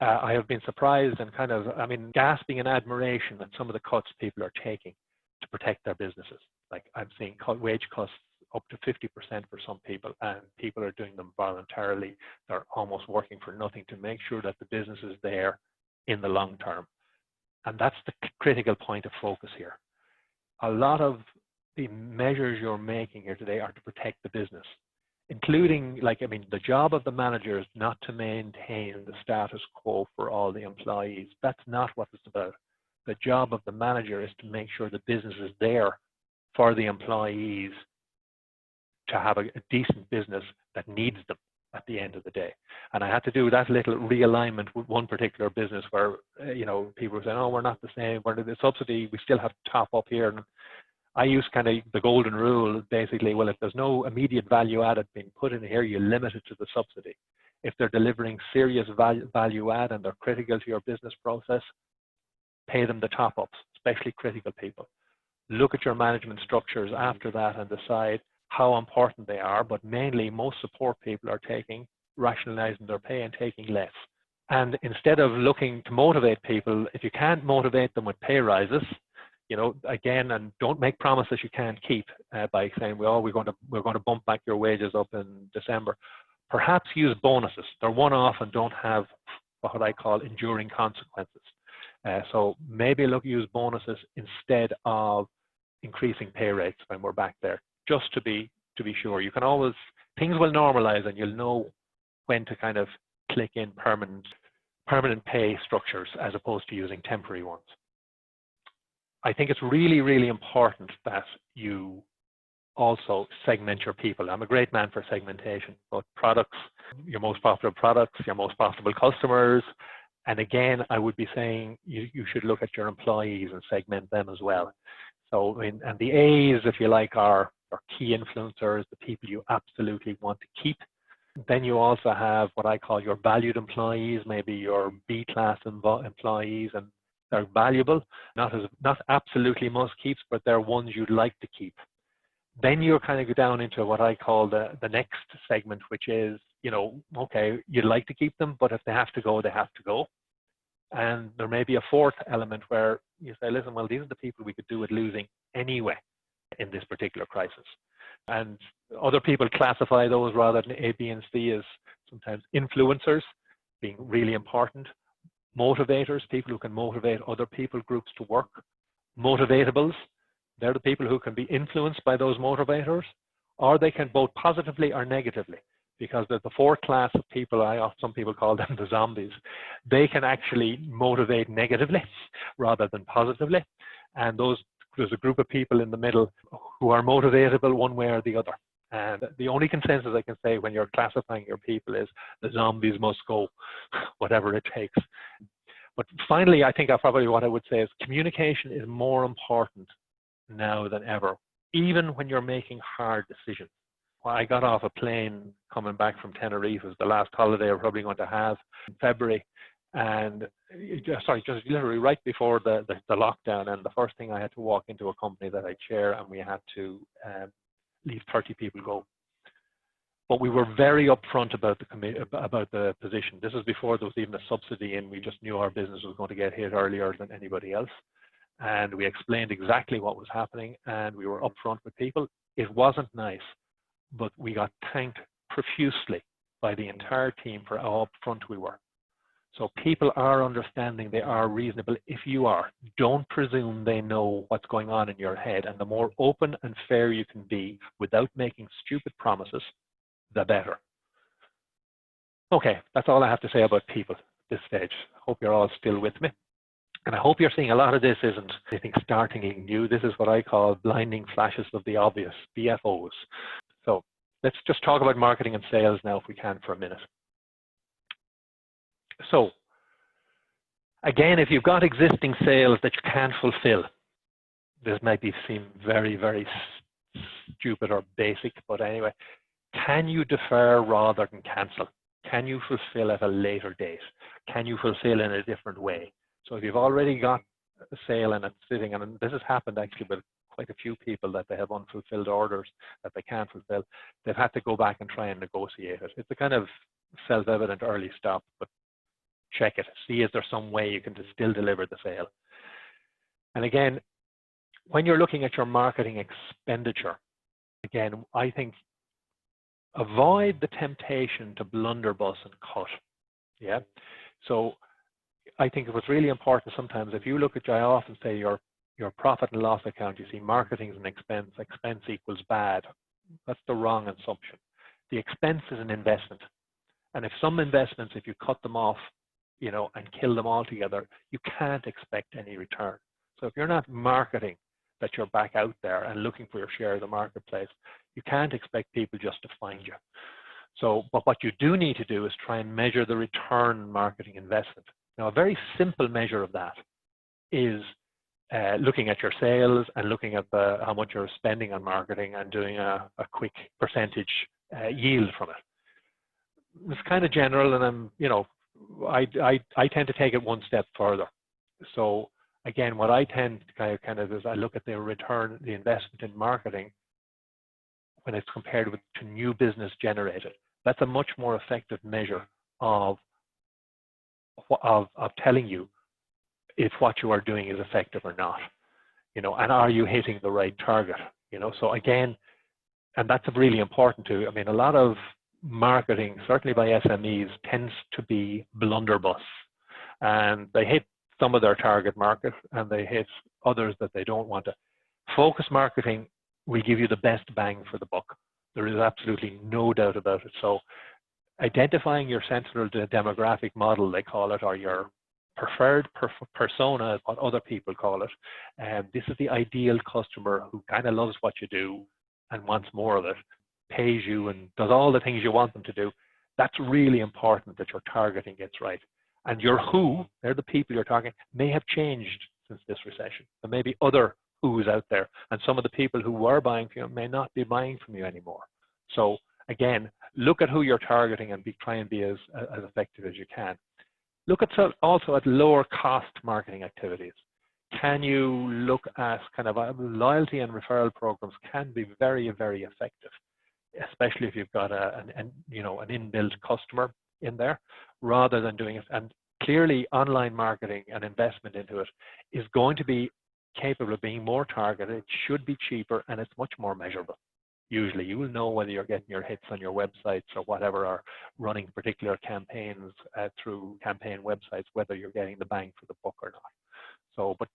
I have been surprised and kind of, gasping in admiration at some of the cuts people are taking to protect their businesses. Like I'm seeing wage cuts up to 50% for some people, and people are doing them voluntarily. They're almost working for nothing to make sure that the business is there in the long term. And that's the critical point of focus here. A lot of the measures you're making here today are to protect the business, including, the job of the manager is not to maintain the status quo for all the employees. That's not what it's about. The job of the manager is to make sure the business is there for the employees to have a decent business that needs them at the end of the day. And I had to do that little realignment with one particular business where, people were saying, oh, we're not the same, we're the subsidy, we still have to top up here. And I use kind of the golden rule, basically, well, if there's no immediate value added being put in here, you limit it to the subsidy. If they're delivering serious value add and they're critical to your business process, pay them the top ups, especially critical people. Look at your management structures after that and decide how important they are, but mainly most support people are rationalizing their pay and taking less. And instead of looking to motivate people, if you can't motivate them with pay rises, again, and don't make promises you can't keep by saying, well, we're going to bump back your wages up in December. Perhaps use bonuses. They're one-off and don't have what I call enduring consequences. So maybe use bonuses instead of increasing pay rates when we're back there, just to be sure. You can always, things will normalize and you'll know when to kind of click in permanent pay structures as opposed to using temporary ones. I think it's really, really important that you also segment your people. I'm a great man for segmentation, both products, your most profitable products, your most profitable customers. And again, I would be saying you should look at your employees and segment them as well. So, and the A's, if you like, are key influencers, the people you absolutely want to keep. Then you also have what I call your valued employees, maybe your B-class employees, and they're valuable, not absolutely must keeps, but they're ones you'd like to keep. Then you're kind of go down into what I call the next segment, which is, okay, you'd like to keep them, but if they have to go, they have to go. And there may be a fourth element where you say, listen, well, these are the people we could do with losing anyway in this particular crisis. And other people classify those rather than A, B, and C as sometimes influencers being really important, motivators, people who can motivate other people groups to work, motivatables, they're the people who can be influenced by those motivators, or they can both positively or negatively, because there's the fourth class of people, some people call them the zombies. They can actually motivate negatively rather than positively, and there's a group of people in the middle who are motivatable one way or the other. And the only consensus I can say when you're classifying your people is the zombies must go, whatever it takes. But finally, I think probably what I would say is communication is more important now than ever, even when you're making hard decisions. Well, I got off a plane coming back from Tenerife. It was the last holiday I'm probably going to have in February. And just literally right before the lockdown, and the first thing I had to walk into a company that I chair, and we had to leave 30 people go. But we were very upfront about the position. This was before there was even a subsidy in. We just knew our business was going to get hit earlier than anybody else. And we explained exactly what was happening, and we were upfront with people. It wasn't nice, but we got thanked profusely by the entire team for how upfront we were. So people are understanding, they are reasonable. If you are, don't presume they know what's going on in your head. And the more open and fair you can be without making stupid promises, the better. Okay, that's all I have to say about people at this stage. Hope you're all still with me. And I hope you're seeing a lot of this isn't anything startlingly new. This is what I call blinding flashes of the obvious, BFOs. So let's just talk about marketing and sales now, if we can, for a minute. So again, if you've got existing sales that you can't fulfill, this might seem very, very stupid or basic, but anyway, can you defer rather than cancel? Can you fulfill at a later date? Can you fulfill in a different way? So if you've already got a sale and it's sitting, and this has happened actually with quite a few people, that they have unfulfilled orders that they can't fulfill, they've had to go back and try and negotiate it. It's a kind of self-evident early stop, but check it. See, is there some way you can still deliver the sale? And again, when you're looking at your marketing expenditure, again, I think avoid the temptation to blunderbuss and cut. Yeah. So I think it was really important sometimes, if you look at, I often say your profit and loss account, you see marketing is an expense, expense equals bad. That's the wrong assumption. The expense is an investment. And if some investments, if you cut them off, and kill them altogether, you can't expect any return. So if you're not marketing that you're back out there and looking for your share of the marketplace, you can't expect people just to find you. So, but what you do need to do is try and measure the return on marketing investment. Now, a very simple measure of that is looking at your sales and looking at how much you're spending on marketing and doing a quick percentage yield from it. It's kind of general, and I tend to take it one step further. So again, what I tend to kind of is I look at the return, the investment in marketing when it's compared to new business generated. That's a much more effective measure of telling you if what you are doing is effective or not, and are you hitting the right target, So again, and that's really important too. I mean, a lot of marketing, certainly by SMEs, tends to be blunderbuss, and they hit some of their target market and they hit others that they don't want to. Focus marketing will give you the best bang for the buck. There is absolutely no doubt about it. So identifying your central demographic model, they call it, or your preferred persona is what other people call it. And this is the ideal customer who kind of loves what you do and wants more of it, pays you and does all the things you want them to do. That's really important, that your targeting gets right. And your who, they're the people you're targeting, may have changed since this recession. There may be other who's out there, and some of the people who were buying from you may not be buying from you anymore. So again, look at who you're targeting and try and be as effective as you can. Look at also at lower cost marketing activities. Can you look at kind of loyalty and referral programs can be very, very effective, especially if you've got an inbuilt customer in there, rather than doing it. And clearly, online marketing and investment into it is going to be capable of being more targeted. It should be cheaper, and it's much more measurable. Usually, you will know whether you're getting your hits on your websites or whatever, or running particular campaigns through campaign websites, whether you're getting the bang for the buck or not. So, but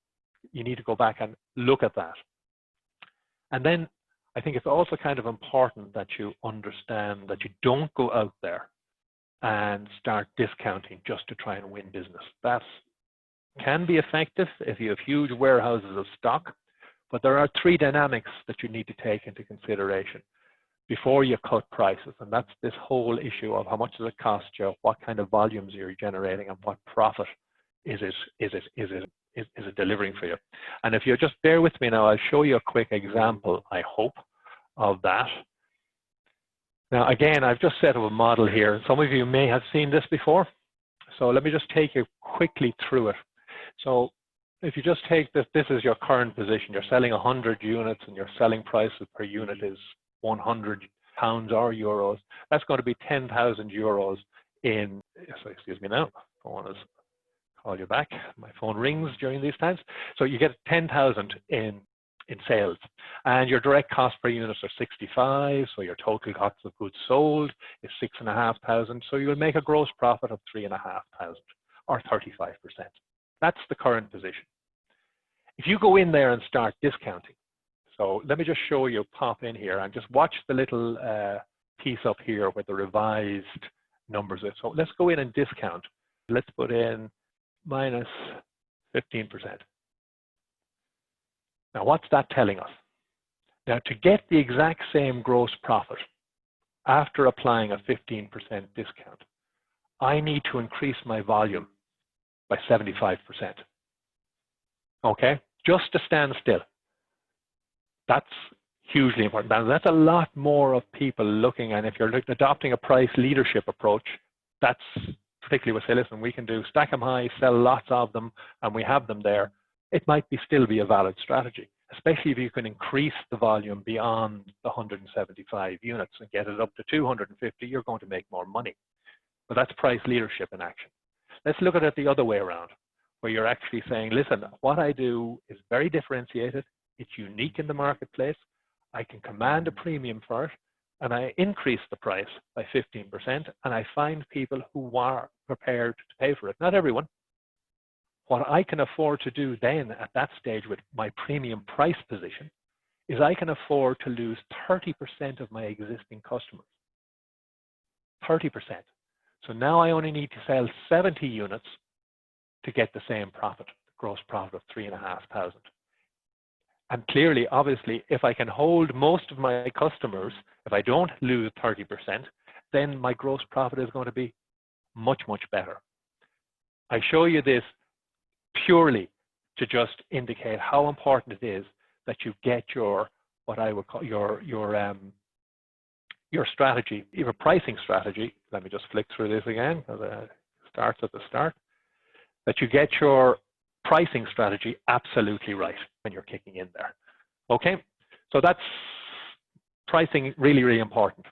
you need to go back and look at that. And then I think it's also kind of important that you understand that you don't go out there and start discounting just to try and win business. That can be effective if you have huge warehouses of stock, but there are three dynamics that you need to take into consideration before you cut prices, and that's this whole issue of how much does it cost you, what kind of volumes you're generating, and what profit is it delivering for you. And if you just bear with me now, I'll show you a quick example, I hope, of that. Now, again, I've just set up a model here. Some of you may have seen this before, so let me just take you quickly through it. So if you just take this, this is your current position. You're selling 100 units and your selling price per unit is £100 or euros. That's going to be 10,000 euros in, so excuse me now, I want to call you back. My phone rings during these times. So you get 10,000 in sales, and your direct cost per unit are 65, so your total cost of goods sold is 6,500, so you'll make a gross profit of 3,500 or 35%. That's the current position. If you go in there and start discounting, so let me just show you, pop in here and just watch the little piece up here with the revised numbers. So let's go in and discount. Let's put in minus 15%. Now, what's that telling us? Now, to get the exact same gross profit after applying a 15% discount, I need to increase my volume by 75%. Okay, just to stand still. That's hugely important. Now, that's a lot more of people looking, and if you're adopting a price leadership approach, that's particularly with, say, listen, we can do stack them high, sell lots of them, and we have them there. It might still be a valid strategy, especially if you can increase the volume beyond the 175 units and get it up to 250, you're going to make more money. But that's price leadership in action. Let's look at it the other way around, where you're actually saying, listen, what I do is very differentiated, it's unique in the marketplace, I can command a premium for it, and I increase the price by 15%, and I find people who are prepared to pay for it. Not everyone. What I can afford to do then at that stage with my premium price position is I can afford to lose 30% of my existing customers. 30%. So now I only need to sell 70 units to get the same profit, gross profit of 3,500. And clearly, obviously, if I can hold most of my customers, if I don't lose 30%, then my gross profit is going to be much, much better. I show you this purely to just indicate how important it is that you get your, what I would call your strategy, your pricing strategy. Let me just flick through this again, because it starts at the start. That you get your pricing strategy absolutely right when you're kicking in there. Okay, so that's pricing, really, really important.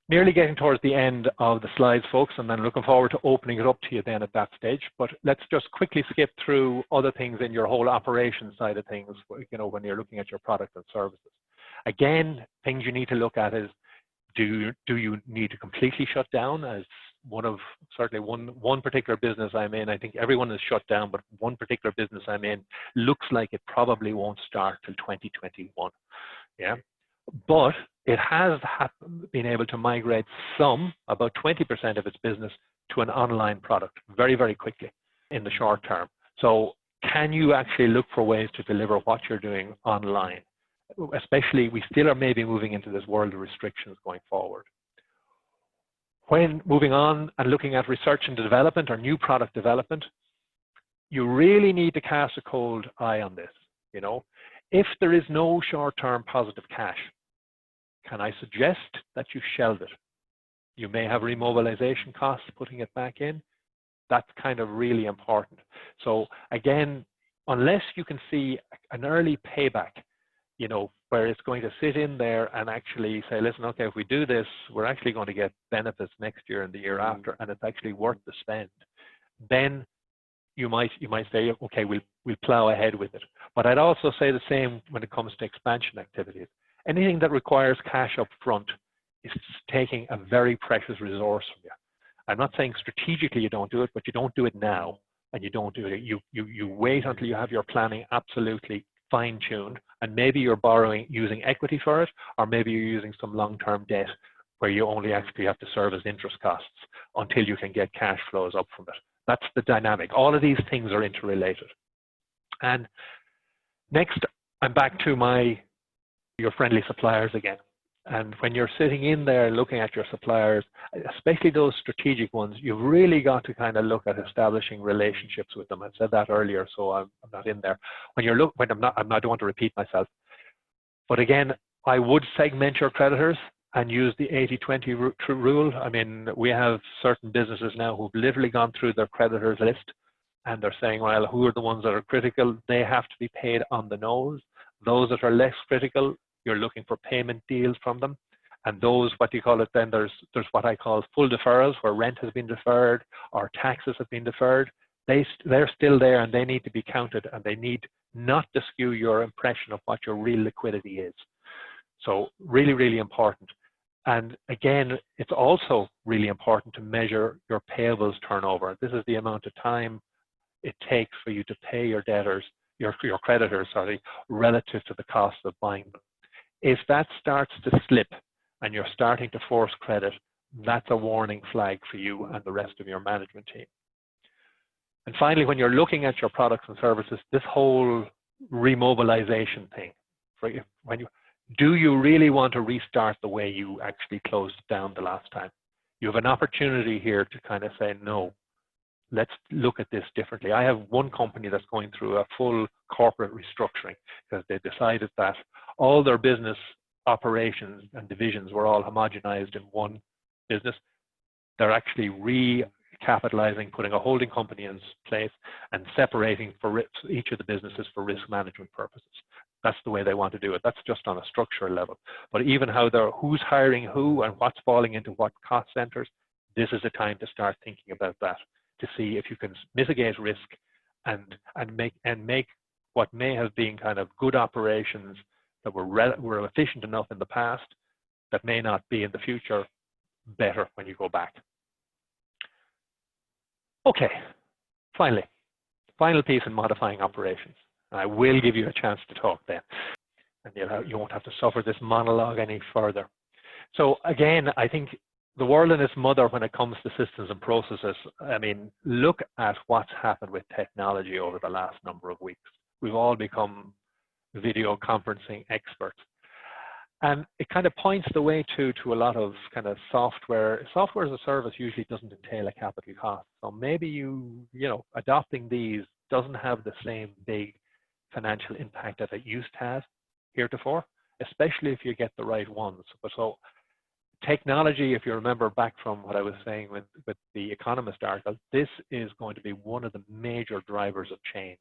Nearly getting towards the end of the slides, folks, and then looking forward to opening it up to you then at that stage. But let's just quickly skip through other things in your whole operation side of things, you know, when you're looking at your product and services. Again, things you need to look at is, do you need to completely shut down? As certainly one particular business I'm in, I think everyone is shut down, but one particular business I'm in looks like it probably won't start till 2021. Yeah, but it has been able to migrate about 20% of its business to an online product very, very quickly in the short term. So can you actually look for ways to deliver what you're doing online? Especially, we still are maybe moving into this world of restrictions going forward. When moving on and looking at research and development or new product development, you really need to cast a cold eye on this. You know, if there is no short-term positive cash can I suggest that you shelve it? You may have remobilization costs putting it back in. That's kind of really important. So again, unless you can see an early payback, you know, where it's going to sit in there and actually say, listen, okay, if we do this, we're actually going to get benefits next year and the year after, and it's actually worth the spend. Then you might say, okay, we'll plow ahead with it. But I'd also say the same when it comes to expansion activities. Anything that requires cash up front is taking a very precious resource from you. I'm not saying strategically you don't do it, but you don't do it now, and you don't do it. You wait until you have your planning absolutely fine-tuned, and maybe you're using equity for it, or maybe you're using some long-term debt where you only actually have to service interest costs until you can get cash flows up from it. That's the dynamic. All of these things are interrelated. And next, I'm back to your friendly suppliers again. And when you're sitting in there looking at your suppliers, especially those strategic ones, you've really got to kind of look at establishing relationships with them. I said that earlier, so I'm not in there. I don't want to repeat myself. But again, I would segment your creditors and use the 80-20 rule. I mean, we have certain businesses now who've literally gone through their creditors list, and they're saying, well, who are the ones that are critical? They have to be paid on the nose. Those that are less critical, you're looking for payment deals from them. And those, what you call it then, there's what I call full deferrals, where rent has been deferred or taxes have been deferred. They're still there, and they need to be counted, and they need not to skew your impression of what your real liquidity is. So really, really important. And again, it's also really important to measure your payables turnover. This is the amount of time it takes for you to pay your debtors, your creditors, sorry, relative to the cost of buying them. If that starts to slip and you're starting to force credit, that's a warning flag for you and the rest of your management team. And finally, when you're looking at your products and services, this whole remobilization thing, do you really want to restart the way you actually closed down the last time? You have an opportunity here to kind of say, no, let's look at this differently. I have one company that's going through a full corporate restructuring because they decided that all their business operations and divisions were all homogenized in one business. They're actually recapitalizing, putting a holding company in place and separating for each of the businesses for risk management purposes. That's the way they want to do it. That's just on a structural level. But even who's hiring who and what's falling into what cost centers, this is a time to start thinking about that, to see if you can mitigate risk and make what may have been kind of good operations that were efficient enough in the past that may not be in the future better when you go back. Okay, final piece in modifying operations. I will give you a chance to talk then, and you won't have to suffer this monologue any further. So again, I think the world and its mother when it comes to systems and processes. I mean, look at what's happened with technology over the last number of weeks. We've all become video conferencing experts. And it kind of points the way to a lot of kind of software. Software as a service usually doesn't entail a capital cost. So maybe you know, adopting these doesn't have the same big financial impact that it used to have heretofore, especially if you get the right ones. But so technology, if you remember back from what I was saying with the Economist article, this is going to be one of the major drivers of change.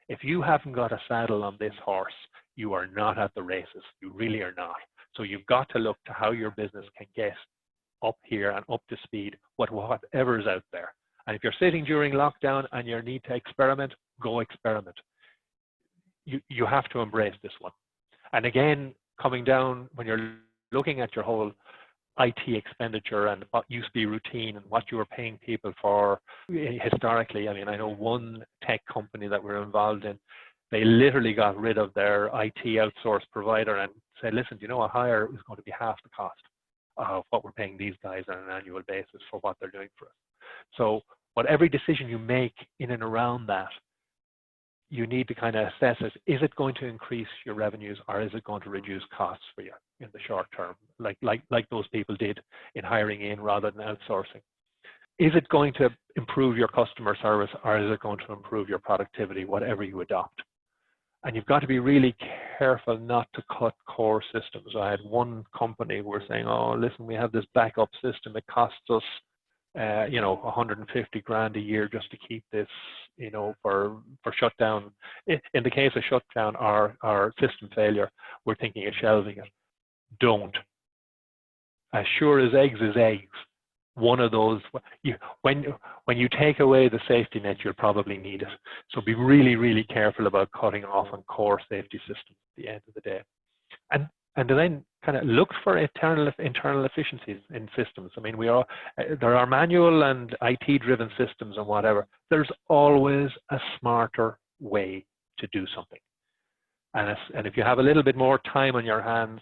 If you haven't got a saddle on this horse, you are not at the races. You really are not. So you've got to look to how your business can get up here and up to speed with whatever's out there. And if you're sitting during lockdown and you need to experiment, go experiment. You have to embrace this one. And again, coming down, when you're looking at your whole IT expenditure and what used to be routine and what you were paying people for historically. I mean, I know one tech company that we're involved in, they literally got rid of their IT outsource provider and said, listen, you know, a hire is going to be half the cost of what we're paying these guys on an annual basis for what they're doing for us. So whatever decision you make in and around that, you need to kind of assess it. Is it going to increase your revenues or is it going to reduce costs for you in the short term, like those people did in hiring in rather than outsourcing? Is it going to improve your customer service or is it going to improve your productivity, whatever you adopt? And you've got to be really careful not to cut core systems. I had one company who were saying, oh, listen, we have this backup system. It costs us, 150 grand a year just to keep this, for shutdown. In the case of shutdown or system failure, we're thinking of shelving it. Don't. As sure as eggs is eggs, one of those, when you take away the safety net, you'll probably need it. So be really, really careful about cutting off on core safety systems at the end of the day. And then kind of look for internal efficiencies in systems. I mean, there are manual and IT-driven systems and whatever. There's always a smarter way to do something. And if you have a little bit more time on your hands,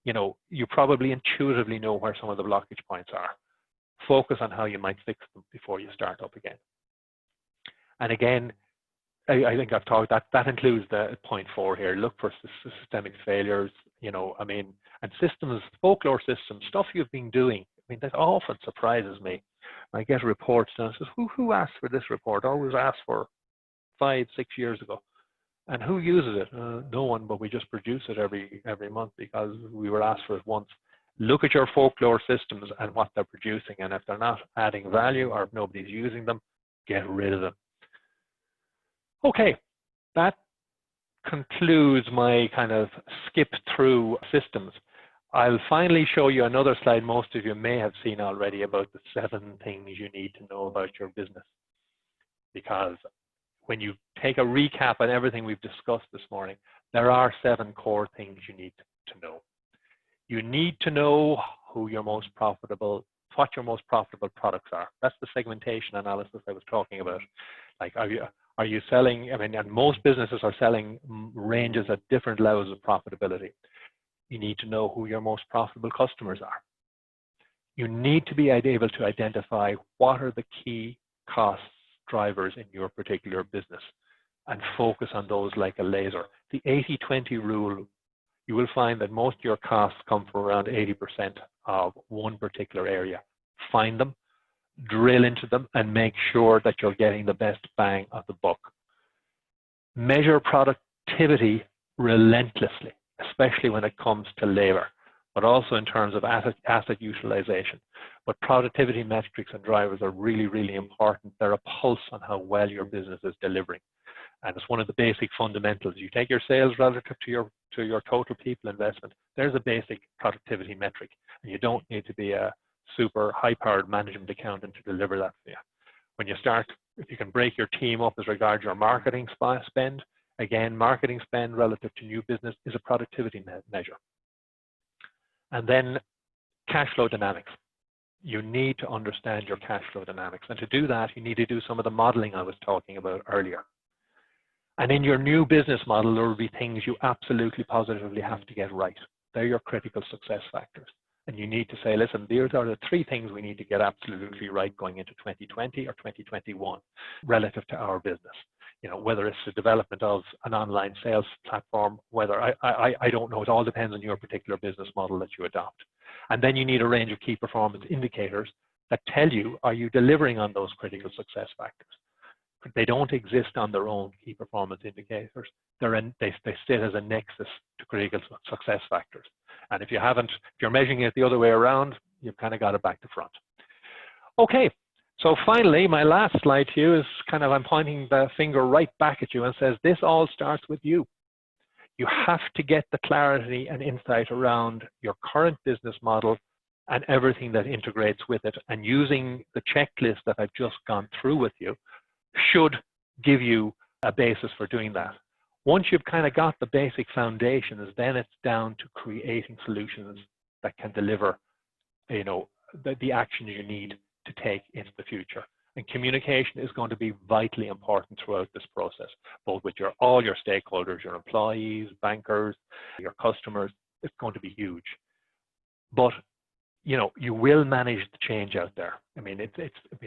you probably intuitively know where some of the blockage points are. Focus on how you might fix them before you start up again. And again, I think I've talked that includes the point 4 here. Look for systemic failures, and systems, folklore systems, stuff you've been doing. I mean, that often surprises me. I get reports and I says, who asked for this report? Always asked for 5-6 years ago. And who uses it? No one, but we just produce it every month because we were asked for it once. Look at your folklore systems and what they're producing, and if they're not adding value or if nobody's using them, get rid of them. Okay, that concludes my kind of skip through systems. I'll finally show you another slide most of you may have seen already about the 7 things you need to know about your business. Because when you take a recap on everything we've discussed this morning, there are 7 core things you need to know. You need to know what your most profitable products are. That's the segmentation analysis I was talking about. Like, are you selling, and most businesses are selling ranges at different levels of profitability. You need to know who your most profitable customers are. You need to be able to identify what are the key cost drivers in your particular business and focus on those like a laser. The 80-20 rule, you will find that most of your costs come from around 80% of one particular area. Find them, drill into them, and make sure that you're getting the best bang of the buck. Measure productivity relentlessly, especially when it comes to labor, but also in terms of asset utilization. But productivity metrics and drivers are really, really important. They're a pulse on how well your business is delivering. And it's one of the basic fundamentals. You take your sales relative to your total people investment. There's a basic productivity metric, and you don't need to be a super high-powered management accountant to deliver that for you. When you start, if you can break your team up as regards your marketing spend, again, marketing spend relative to new business is a productivity measure. And then cash flow dynamics. You need to understand your cash flow dynamics. And to do that, you need to do some of the modeling I was talking about earlier. And in your new business model, there will be things you absolutely positively have to get right. They're your critical success factors. And you need to say, listen, these are the 3 things we need to get absolutely right going into 2020 or 2021 relative to our business. Whether it's the development of an online sales platform, whether I don't know, it all depends on your particular business model that you adopt. And then you need a range of key performance indicators that tell you, are you delivering on those critical success factors? They don't exist on their own, key performance indicators. They sit as a nexus to critical success factors. And if you're measuring it the other way around, you've kind of got it back to front. Okay, so finally, my last slide to you is I'm pointing the finger right back at you and says, this all starts with you. You have to get the clarity and insight around your current business model and everything that integrates with it. And using the checklist that I've just gone through with you should give you a basis for doing that. Once you've kind of got the basic foundations, then it's down to creating solutions that can deliver, the actions you need to take into the future. And communication is going to be vitally important throughout this process, both with all your stakeholders, your employees, bankers, your customers. It's going to be huge. But you will manage the change out there.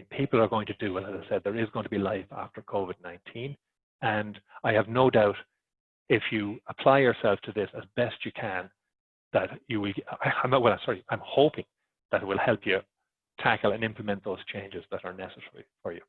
People are going to do it. As I said, there is going to be life after COVID-19. And I have no doubt if you apply yourself to this as best you can, that you will, I'm hoping that it will help you tackle and implement those changes that are necessary for you.